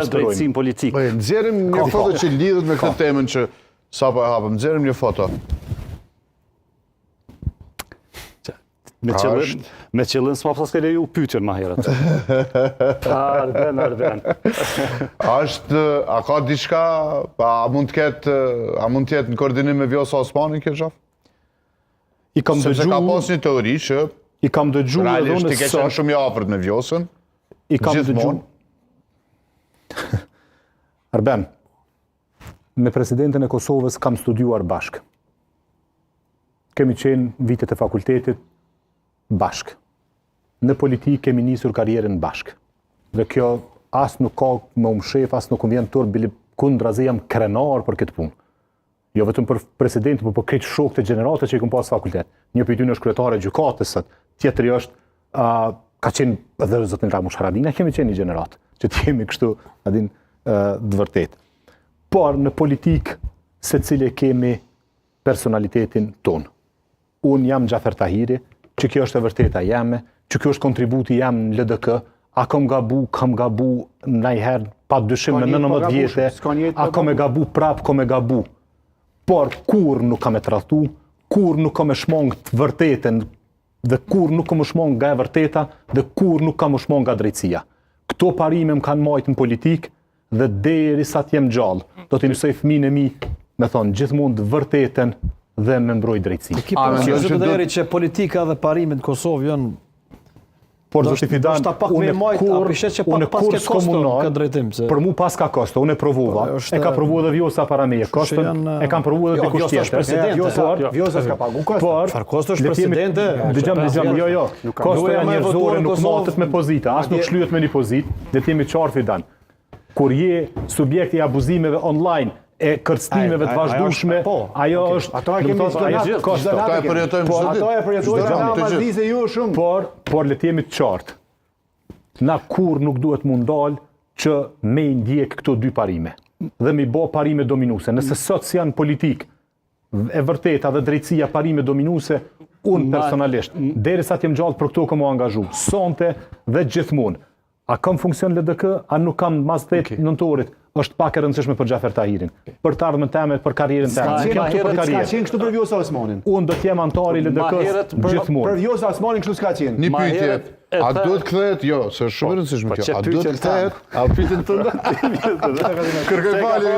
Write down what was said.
drejtësim politik. Nxjerrim një foto që lidhet me këtë temën që sapo e hapëm. Nxjerrim një foto. Me qëllim s'ma pas ke leju pyetjen më herët. Arben. A ka diçka, a mund të jetë në koordinim me Vjosa Osmanin kjo gjaf? I kam Sepse ka pas një teori që I kam dëgjuar edhe realisht unë i ke qenë shumë i afërt me Vjosën. I kam dëgjuar. Arben, me presidentën e Kosovës kam studiuar bashk. Kemi qenë vitet e fakultetit bashk. Në politikë kemi nisur karrierën bashk. Dhe kjo as nuk ka me shef, as nuk vjen tur bili kundrazi jam krenar për këtë punë. Jo vetëm për presidentin, por për këtë shokët e gjeneratët që i kam pas fakultet. Një prej tyre është kryetare e gjykatës, tjetri është ka qenë edhe zotin Ramush Haradina, kemi qenë një gjenerat, që t'jemi kështu adin të vërtet. Por në politikë secili kemi personalitetin tonë. Unë jam Gjafer Tahiri, që kjo është e vërteta jeme, që kjo është kontributi jam në LDK, a kam gabu ndajherë pa dyshim në 19 vjetë, a kam e gabu prap, kam e gabu. Por kur nuk kam e trahtu, kur nuk kam e shmong të vërtetën, dhe kur nuk kam e shmong nga e vërteta, dhe kur nuk kam e shmong nga drejtësia. Këto parime më kanë majtë në politikë, dhe deri sa t'jem gjallë, do t'i mësoj fëmijën e mi, me thonë, gjithmonë të vërtetën dhe me mbroj drejtësi. Zoti Deri që politika dhe parimet në Kosovë janë por zoti Fidan, unë kurs komunal, për mu pas ka kosto, unë e provova, e ka provu edhe Vjosa para meje, kostën e kam provu edhe dikush tjetër. Vjosa s'ka pagu kostën. Çfarë kosto është presidente? Dëgjom, jo. Kostoja njerëzore nuk matet me pozita, as nuk shlyhet me një pozitë, dhe t'jemi qartë Fidan. Kur je subjekt i abuzimeve online, e kërcëtimeve të vazhdueshme, ajo është... Ato e kemi kosto. Ato e përjetojmë çdo ditë. Por le të jemi të qartë. Na kur nuk duhet mund dalë që me i ndjek këto dy parime. Dhe me i bo parime dominuse. Nëse sot si janë politikë, e vërteta dhe drejtësia parime dominuse, unë personalisht, derisa t'jem gjallë për këto kam u angazhu. Sonte dhe gjithmonë. A kam funksion LDK, a nuk kam mas 8 nëntorit, është pak e rëndësishme për Gjafer Tahirin. Për të ardhmen teme, për karrierën teme. S'ka qenë kështu për Vjosa Osmanin. Unë do t'jem antari LDK-s gjithmonë. Për Vjosa Osmanin kështu s'ka qenë. Një pyetje, a duhet kthehet? Jo, se është shumë e rëndësishme kjo. A duhet kthehet? A pyetjen tënde? Kërkoj falje.